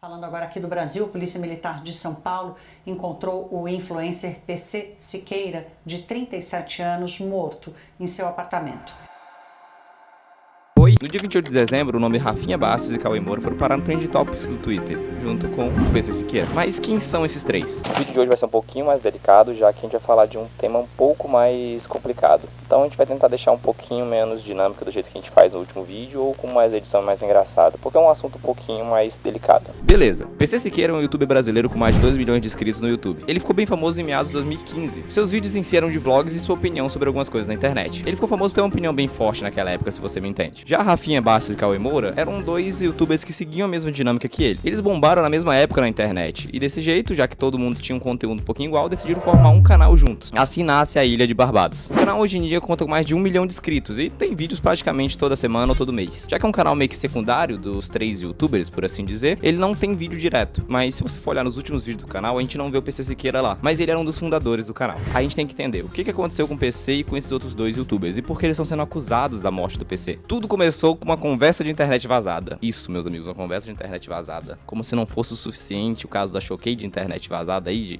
Falando agora aqui do Brasil, a Polícia Militar de São Paulo encontrou o influencer PC Siqueira, de 37 anos, morto em seu apartamento. No dia 28 de dezembro, o nome Rafinha Bastos e Cauê Moura foram parar no Trend Topics do Twitter, junto com o PC Siqueira. Mas quem são esses três? O vídeo de hoje vai ser um pouquinho mais delicado, já que a gente vai falar de um tema um pouco mais complicado. Então a gente vai tentar deixar um pouquinho menos dinâmica do jeito que a gente faz no último vídeo, ou com mais edição mais engraçada, porque é um assunto um pouquinho mais delicado. Beleza, PC Siqueira é um youtuber brasileiro com mais de 2 milhões de inscritos no YouTube. Ele ficou bem famoso em meados de 2015. Seus vídeos em si eram de vlogs e sua opinião sobre algumas coisas na internet. Ele ficou famoso por ter uma opinião bem forte naquela época, se você me entende. Já Rafinha Bastos e Cauê Moura eram dois youtubers que seguiam a mesma dinâmica que ele. Eles bombaram na mesma época na internet, e desse jeito, já que todo mundo tinha um conteúdo um pouquinho igual, decidiram formar um canal juntos. Assim nasce a Ilha de Barbados. O canal hoje em dia conta com mais de 1 milhão de inscritos e tem vídeos praticamente toda semana ou todo mês. Já que é um canal meio que secundário dos três youtubers, por assim dizer, ele não tem vídeo direto, mas se você for olhar nos últimos vídeos do canal, a gente não vê o PC Siqueira lá, mas ele era um dos fundadores do canal. A gente tem que entender o que aconteceu com o PC e com esses outros dois youtubers e por que eles estão sendo acusados da morte do PC. Tudo começou com uma conversa de internet vazada. Isso, meus amigos, uma conversa de internet vazada. Como se não fosse o suficiente o caso da Choquei de internet vazada aí,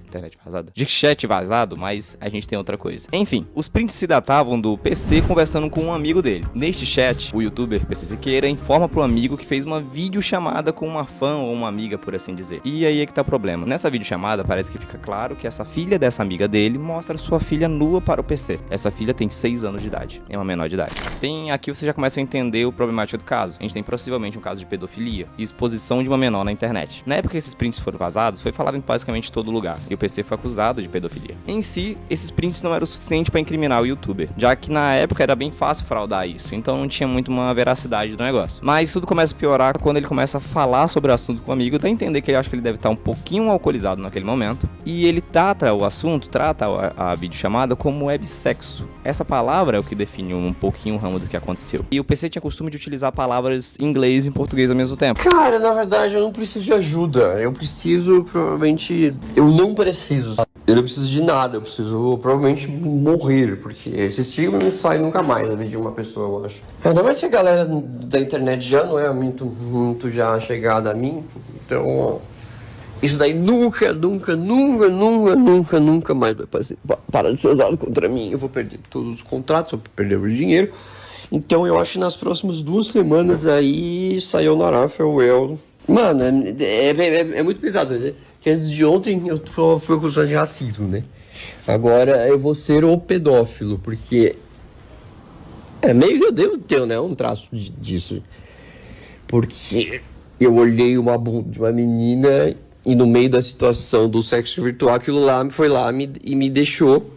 de chat vazado, mas a gente tem outra coisa. Enfim, os prints se datavam do PC conversando com um amigo dele. Neste chat, o youtuber PC Siqueira informa pro amigo que fez uma videochamada com uma fã ou uma amiga, por assim dizer. E aí é que tá o problema. Nessa videochamada, parece que fica claro que essa filha dessa amiga dele mostra sua filha nua para o PC. Essa filha tem 6 anos de idade. É uma menor de idade. Aqui você já começa a entender o problemático do caso. A gente tem possivelmente um caso de pedofilia e exposição de uma menor na internet. Na época que esses prints foram vazados, foi falado em basicamente todo lugar, e o PC foi acusado de pedofilia. Em si, esses prints não eram o suficiente para incriminar o youtuber, já que na época era bem fácil fraudar isso, então não tinha muito uma veracidade do negócio. Mas tudo começa a piorar quando ele começa a falar sobre o assunto com o amigo, dá a entender que ele acha que ele deve estar um pouquinho alcoolizado naquele momento, e ele trata a videochamada como websexo. Essa palavra é o que define um pouquinho o ramo do que aconteceu. E o PC tinha costume de utilizar palavras em inglês e em português ao mesmo tempo. Cara, na verdade eu não preciso de ajuda. Eu não preciso. Eu não preciso de nada. Eu preciso provavelmente morrer, porque esse estigma não sai nunca mais da vida de uma pessoa, eu acho. Ainda mais que a galera da internet já não é muito já chegada a mim. Então, isso daí nunca mais vai parar de ser usado contra mim. Eu vou perder todos os contratos, eu vou perder o dinheiro. Então eu acho que nas próximas 2 semanas aí saiu na Rafael. Mano, é muito pesado, né? Que antes de ontem eu fui acusado de racismo, né? Agora eu vou ser o pedófilo, porque meio que eu devo ter, né? Um traço disso. Porque eu olhei uma bunda de uma menina e no meio da situação do sexo virtual, aquilo lá foi lá e me deixou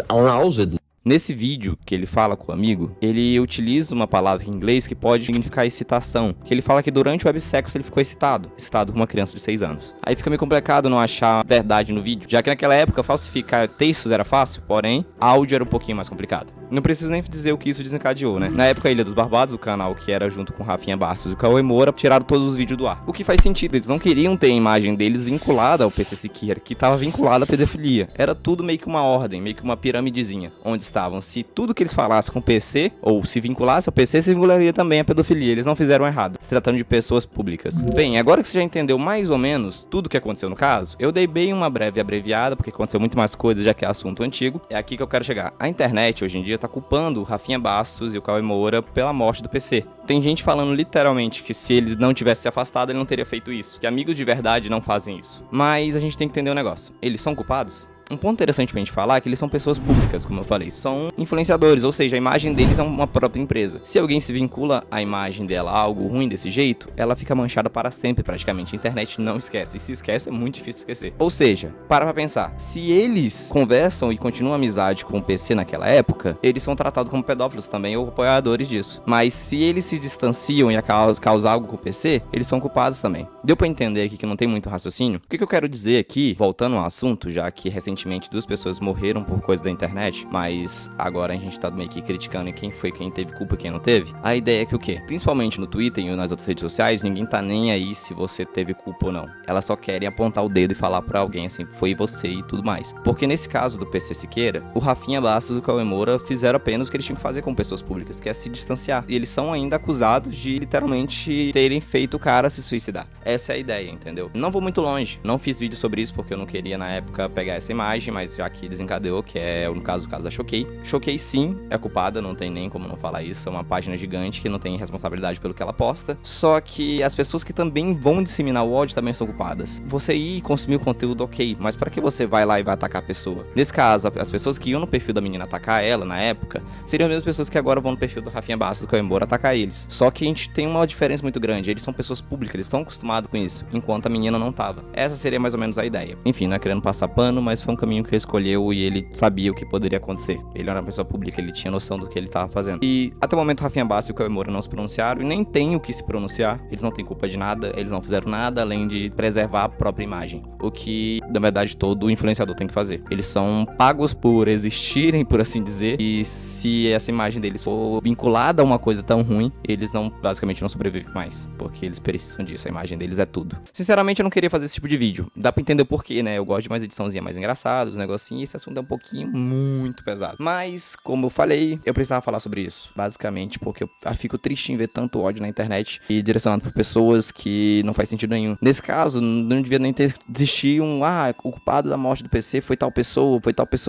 aroused. Nesse vídeo que ele fala com o amigo, ele utiliza uma palavra em inglês que pode significar excitação, que ele fala que durante o websexo ele ficou excitado com uma criança de 6 anos. Aí fica meio complicado não achar verdade no vídeo, já que naquela época falsificar textos era fácil, porém áudio era um pouquinho mais complicado. Não preciso nem dizer o que isso desencadeou, né? Na época, a Ilha dos Barbados, o canal que era junto com Rafinha Bastos e Cauê Moura, tiraram todos os vídeos do ar. O que faz sentido, eles não queriam ter a imagem deles vinculada ao PC Siqueira, que estava vinculada à pedofilia. Era tudo meio que uma ordem, meio que uma piramidezinha, onde estavam, se tudo que eles falassem com o PC, ou se vinculasse ao PC, se vincularia também à pedofilia. Eles não fizeram errado, se tratando de pessoas públicas. Bem, agora que você já entendeu mais ou menos tudo o que aconteceu no caso, eu dei bem uma breve abreviada, porque aconteceu muito mais coisas, já que é assunto antigo. É aqui que eu quero chegar. A internet, hoje em dia, tá culpando o Rafinha Bastos e o Cauê Moura pela morte do PC. Tem gente falando literalmente que se eles não tivessem se afastado, ele não teria feito isso. Que amigos de verdade não fazem isso. Mas a gente tem que entender um negócio. Eles são culpados? Um ponto interessante pra gente falar é que eles são pessoas públicas, como eu falei, são influenciadores, ou seja, a imagem deles é uma própria empresa. Se alguém se vincula à imagem dela a algo ruim desse jeito, ela fica manchada para sempre praticamente. A internet não esquece, e se esquece é muito difícil esquecer. Ou seja, para pra pensar, se eles conversam e continuam amizade com o PC naquela época, eles são tratados como pedófilos também ou apoiadores disso. Mas se eles se distanciam e causar algo com o PC, eles são culpados também. Deu pra entender aqui que não tem muito raciocínio? O que eu quero dizer aqui, voltando ao assunto, já que recentemente recentemente 2 pessoas morreram por coisa da internet, mas agora a gente tá meio que criticando quem teve culpa e quem não teve. A ideia é que o quê? Principalmente no Twitter e nas outras redes sociais, ninguém tá nem aí se você teve culpa ou não. Elas só querem apontar o dedo e falar pra alguém assim, foi você e tudo mais. Porque nesse caso do PC Siqueira, o Rafinha Bastos e o Cauê Moura fizeram apenas o que eles tinham que fazer com pessoas públicas, que é se distanciar. E eles são ainda acusados de literalmente terem feito o cara se suicidar. Essa é a ideia, entendeu? Não vou muito longe, não fiz vídeo sobre isso porque eu não queria na época pegar essa imagem, mas já que desencadeou, que é no caso da Choquei. Choquei sim, é culpada, não tem nem como não falar isso, é uma página gigante que não tem responsabilidade pelo que ela posta, só que as pessoas que também vão disseminar o ódio também são culpadas. Você ir consumir o conteúdo, ok, mas para que você vai lá e vai atacar a pessoa? Nesse caso, as pessoas que iam no perfil da menina atacar ela na época, seriam as mesmas pessoas que agora vão no perfil do Rafinha Bastos, do Cauê Moura, atacar eles. Só que a gente tem uma diferença muito grande, eles são pessoas públicas, eles estão acostumados com isso, enquanto a menina não tava. Essa seria mais ou menos a ideia. Enfim, não é querendo passar pano, mas foi um caminho que ele escolheu e ele sabia o que poderia acontecer. Ele era uma pessoa pública, ele tinha noção do que ele tava fazendo. E até o momento, Rafinha Bastos e o Cauê Moura não se pronunciaram e nem tem o que se pronunciar. Eles não têm culpa de nada, eles não fizeram nada além de preservar a própria imagem. O que, na verdade, todo influenciador tem que fazer. Eles são pagos por existirem, por assim dizer, e se essa imagem deles for vinculada a uma coisa tão ruim, eles basicamente não sobrevivem mais, porque eles precisam disso, a imagem deles é tudo. Sinceramente, eu não queria fazer esse tipo de vídeo. Dá pra entender o porquê, né? Eu gosto de mais ediçãozinha mais engraçada, os negocinhos, e esse assunto é um pouquinho muito pesado. Mas, como eu falei, eu precisava falar sobre isso. Basicamente, porque eu fico triste em ver tanto ódio na internet e direcionado por pessoas que não faz sentido nenhum. Nesse caso, não devia nem ter existido o culpado da morte do PC foi tal pessoa,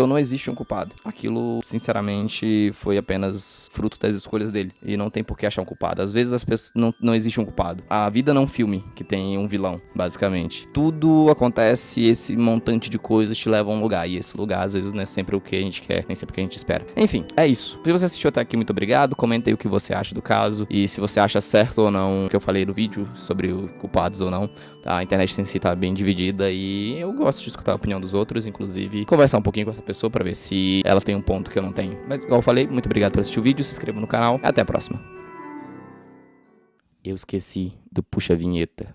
não existe um culpado. Aquilo, sinceramente, foi apenas fruto das escolhas dele. E não tem por que achar um culpado. Às vezes as pessoas não existe um culpado. A vida não é um filme que tem um vilão, basicamente. Tudo acontece, esse montante de coisas te leva a um lugar. E esse lugar, às vezes, não é sempre o que a gente quer, nem sempre o que a gente espera. Enfim, é isso. Se você assistiu até aqui, muito obrigado. Comenta aí o que você acha do caso. E se você acha certo ou não o que eu falei no vídeo sobre os culpados ou não. A internet em si tá bem dividida e eu gosto de escutar a opinião dos outros, inclusive conversar um pouquinho com essa pessoa pra ver se ela tem um ponto que eu não tenho. Mas, igual eu falei, muito obrigado por assistir o vídeo, se inscreva no canal. Até a próxima. Eu esqueci do puxa-vinheta.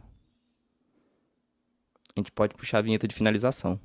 A gente pode puxar a vinheta de finalização.